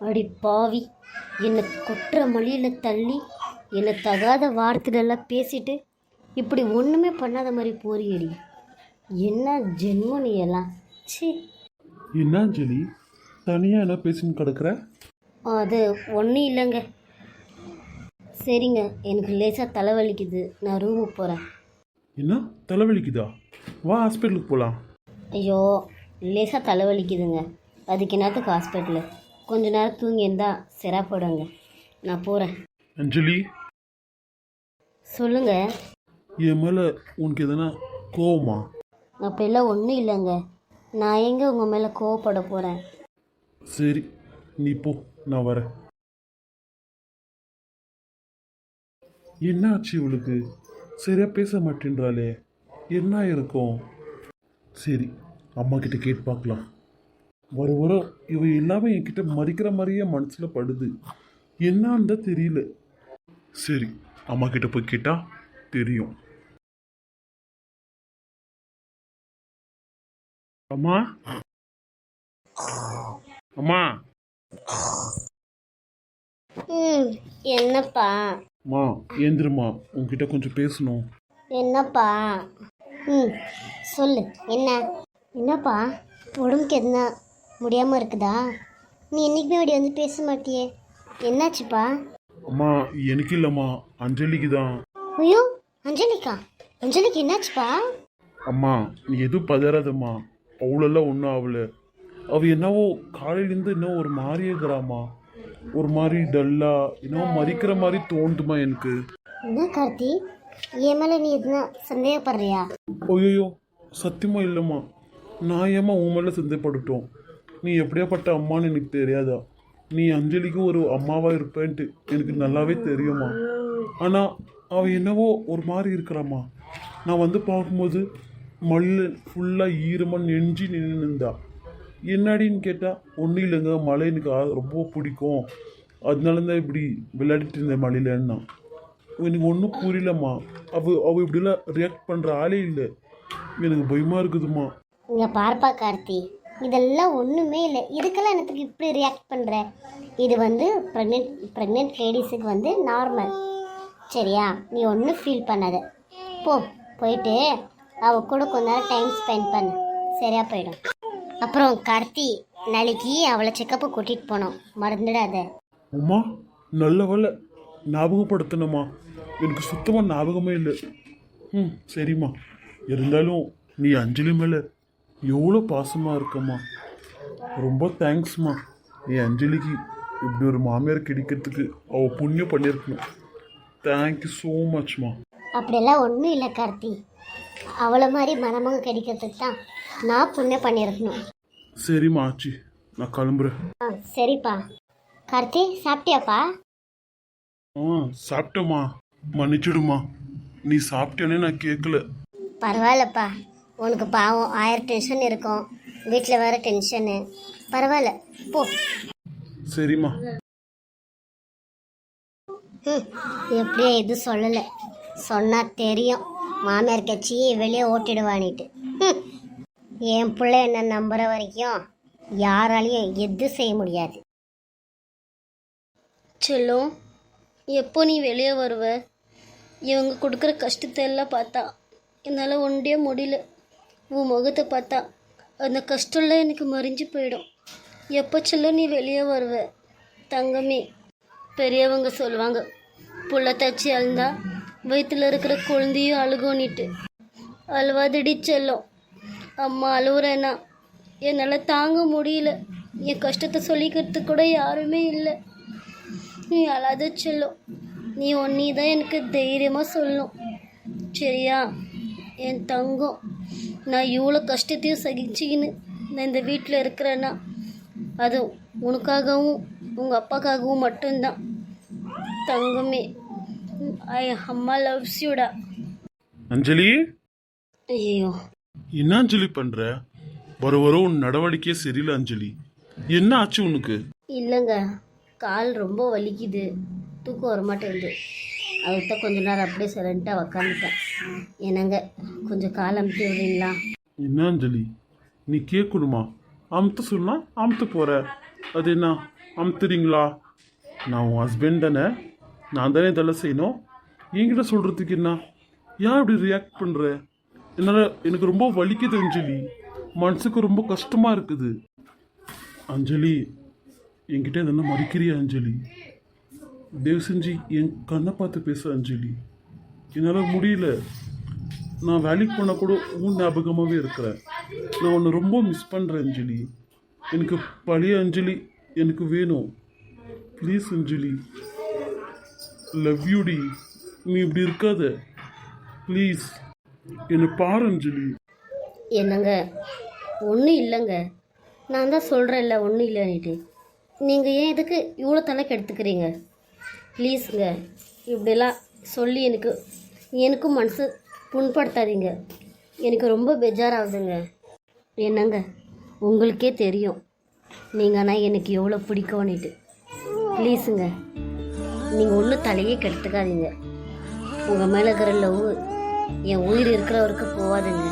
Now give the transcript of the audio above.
அடி பாவி, என்னை கொட்டுற மொழியில் தள்ளி என்னை தகாத வார்த்தைகளெல்லாம் பேசிட்டு இப்படி ஒன்றுமே பண்ணாத மாதிரி போறியடி. என்ன ஜென்மம் நீ எல்லாம். சி, என்ன அஞ்சலி தனியாக என்ன பேசின்னு கிடக்குற? அது ஒன்றும் இல்லைங்க. சரிங்க, எனக்கு லேசாக தலைவலிக்குது, நான் ரூமுக்கு போகிறேன். என்ன தலைவலிக்குதா? வா ஹாஸ்பிட்டலுக்கு போகலாம். ஐயோ, லேசாக தலைவலிக்குதுங்க, அதுக்கு என்னத்துக்கு ஹாஸ்பிட்டலு? கொஞ்ச நேரம் தூங்கி இருந்தால் சிறப்படுங்க. நான் போகிறேன். அஞ்சலி, சொல்லுங்க. என் மேலே உனக்கு எதனா கோவமா? அப்படிலாம் ஒன்றும் இல்லைங்க. நான் எங்கே உங்கள் மேலே கோவப்பட போகிறேன்? சரி, நீ போ, நான் வரேன். என்ன ஆச்சு இவளுக்கு? சரியா பேச மாட்டேன்றாளே, என்ன இருக்கும்? சரி, அம்மா கிட்ட கேட்டு பார்க்கலாம். வர வர இவ எல்லாமே என்கிட்ட மறிக்கிற மாதிரியே மனசில் படுது. என்னான்னு தான் தெரியல. சரி, அம்மா கிட்ட போய் கேட்டா தெரியும். அம்மா, அம்மா. என்னப்பா? அம்மா ஏந்திரம்மா, உன்கிட்ட கொஞ்சம் பேசணும். என்னப்பா? சொல்லு. என்னப்பா, உடம்புக்கு எதுனா முடியாமல் இருக்குதா? நீ என்றைக்குமே அப்படி வந்து பேச மாட்டியே, என்னாச்சுப்பா? அம்மா எனக்கு இல்லைம்மா, அஞ்சலிக்கு தான். ஐயோ, அஞ்சலிக்கா? அஞ்சலிக்கு என்னாச்சுப்பா? அம்மா நீ எதுவும் பதறாதம்மா, அவ்வளோலாம் ஒன்றும் ஆகல. அவள் என்னவோ காலையிலேருந்து இன்னும் ஒரு மாதிரியே இருக்கிறாம்மா. ஒரு மாதிரி டல்லா இன்னும் மறிக்கிற மாதிரி தோண்டுமா எனக்கு. என்ன கார்த்தி, என் மேலே நீ எதுனா சந்தேகப்படுறியா? ஐயோ சத்தியமாக இல்லைம்மா, நான் ஏம்மா உன் மேலே சந்தேகப்பட்டுட்டோம். நீ எப்படியாப்பட்ட அம்மான்னு எனக்கு தெரியாதா? நீ அஞ்சலிக்கு ஒரு அம்மாவாக இருப்பேன்ட்டு எனக்கு நல்லாவே தெரியுமா. ஆனால் அவள் என்னவோ ஒரு மாதிரி இருக்கிறாம்மா. நான் வந்து பார்க்கும்போது மழை ஃபுல்லாக ஈரமாக நெஞ்சு நின்றுந்தா. என்னடின்னு கேட்டால் ஒன்றும் இல்லைங்க, மழை எனக்கு ரொம்ப பிடிக்கும், அதனால தான் இப்படி விளையாடிட்டு இருந்தேன் மழையிலன்னா. எனக்கு ஒன்றும் புரியலம்மா. அவள் இப்படிலாம் ரியாக்ட் பண்ணுற ஆளே இல்லை. எனக்கு பயமாக இருக்குதும்மா. இங்கே பார்ப்பா கார்த்தி, இதெல்லாம் ஒன்றுமே இல்லை. இதுக்கெல்லாம் எனக்கு இப்படி ரியாக்ட் பண்ணுற? இது வந்து ப்ரெக்னென்ட் லேடிஸுக்கு வந்து நார்மல். சரியா? நீ ஒன்றும் ஃபீல் பண்ணாத. போயிட்டு அவள் கூட கொஞ்ச நேரம் டைம் ஸ்பெண்ட் பண்ணு, சரியா போயிடும். அப்புறம் கார்த்தி, நாளைக்கு அவளை செக்கப்பு கூட்டிகிட்டு போனோம், மறந்துடாத. அம்மா நல்ல வேலை ஞாபகப்படுத்தணுமா, எனக்கு சுத்தமாக ஞாபகமே இல்லை. சரிம்மா. இருந்தாலும் நீ அஞ்சலி மேலே எவ்வளோ பாசமாக இருக்கம்மா. ரொம்ப தேங்க்ஸ்மா. என் அஞ்சலிக்கு இப்படி ஒரு மாமியார் கிடைக்கிறதுக்கு அவள் புண்ணியம் பண்ணியிருக்கணும். தேங்க்யூ ஸோ மச்மா. அப்படியெல்லாம் ஒன்றும் இல்லை கார்த்தி, அவளை மாதிரி மணமக கிடைக்கிறதுக்கு தான் நான் புண்ணியம் பண்ணியிருக்கணும். சரிம்மா ஆச்சி, நான் கிளம்புறேன். சரிப்பா. கார்த்தி, சாப்பிட்டியாப்பா? சாப்பிட்டேம்மா, மன்னிச்சிடுமா. நீ சாப்பிட்டேனே நான் கேட்கல. பரவாயில்லப்பா, உனக்கு பாவம் 1000 டென்ஷன் இருக்கும், வீட்டில் வேறு டென்ஷனு. பரவாயில்ல, போ. சரிம்மா. எப்படியோ எதுவும் சொல்லலை, சொன்னால் தெரியும் மாமியார் கட்சியை வெளியே ஓட்டிடுவானிட்டு. என் பிள்ளை என்ன நம்புற வரைக்கும் யாராலையும் எதுவும் செய்ய முடியாது. செல்லும், எப்போ நீ வெளியே வருவ? இவங்க கொடுக்குற கஷ்டத்தை எல்லாம் பார்த்தா என்னால் ஒன்றே முடியல. உன் முகத்தை பார்த்தா அந்த கஷ்டம்லாம் எனக்கு மறைஞ்சு போயிடும். எப்போ செல்லும் நீ வெளியே வருவ? தங்கமே, பெரியவங்க சொல்லுவாங்க, புள்ள தச்சு அழுந்தா வயிற்றுல இருக்கிற குழந்தையும் அழுகோன்னிட்டு. அழுவாதடி செல்லும். அம்மா அழுவுறேன்னா என்னால் தாங்க முடியல. என் கஷ்டத்தை சொல்லிக்கிறதுக்கு கூட யாருமே இல்லை. நீ அழாத செல்லும். நீ ஒன்னி தான் எனக்கு தைரியமாக சொல்லணும், சரியா? என் தங்கம், நான் இவ்வளோ கஷ்டத்தையும் சகிச்சிக்கின்னு நான் இந்த வீட்டில் இருக்கிறேன்னா அது உனக்காகவும் உங்கள் அப்பாக்காகவும் மட்டும்தான். தங்கமே, அம்மா லவ்ஸ் யூடா. அஞ்சலி, ஐயோ, என்ன அஞ்சலி பண்ற? வர உன் நடவடிக்கையே சரியில்லை அஞ்சலி. என்ன ஆச்சு உனக்கு? இல்லைங்க, கால் ரொம்ப வலிக்குது, தூக்கம் வரமாட்டேங்குது. அதுதான் கொஞ்ச நேரம் அப்படியே சைலண்ட்டாக உக்காந்துட்டேன். என்னங்க, கொஞ்சம் கால் அமுத்தி விடுறீங்களா? என்ன அஞ்சலி, நீ கேட்கணுமா? அமுத்த சொன்னா அமுத்த போற, அது என்ன அமுத்துறீங்களா? நான் உன் ஹஸ்பண்ட் தானே, நான் தானே இதெல்லாம் செய்யணும். என்கிட்ட சொல்கிறதுக்கு என்ன? ஏன் இப்படி ரியாக்ட் பண்ணுற? என்னால் எனக்கு ரொம்ப வலிக்குது அஞ்சலி, மனசுக்கு ரொம்ப கஷ்டமாக இருக்குது. அஞ்சலி, என்கிட்ட என்ன மறிக்கிறியா அஞ்சலி? தயவு செஞ்சு என் கண்ணை பார்த்து பேச அஞ்சலி. என்னால் முடியல. நான் வேலைக்கு போனால் கூட உன் ஞாபகமாகவே இருக்கிறேன். நான் உன்னை ரொம்ப மிஸ் பண்ணுறேன் அஞ்சலி. எனக்கு பழைய அஞ்சலி எனக்கு வேணும். ப்ளீஸ் அஞ்சலி, லவ் யூடி. நீ இப்படி இருக்காத ப்ளீஸ். என்னை பாரு அஞ்சலி. என்னங்க, ஒன்றும் இல்லைங்க. நான் தான் சொல்கிறேன்ல ஒன்றும் இல்லைன்னுட்டு. நீங்கள் ஏன் இதுக்கு இவ்வளோ தலைக்கு எடுத்துக்கிறீங்க? ப்ளீஸுங்க, இப்படிலாம் சொல்லி எனக்கும் மனசு புண்படுத்தாதீங்க. எனக்கு ரொம்ப பெஜாராகுதுங்க. என்னங்க, உங்களுக்கே தெரியும் நீங்கள் ஆனால் எனக்கு எவ்வளோ பிடிக்கும்னுட்டு. ப்ளீஸுங்க, நீங்கள் ஒன்றும் தலையே கெடுத்துக்காதீங்க. உங்கள் மேலே இருக்கிற லவ் என் உயிர் இருக்கிற வரைக்கும் போகாதுங்க.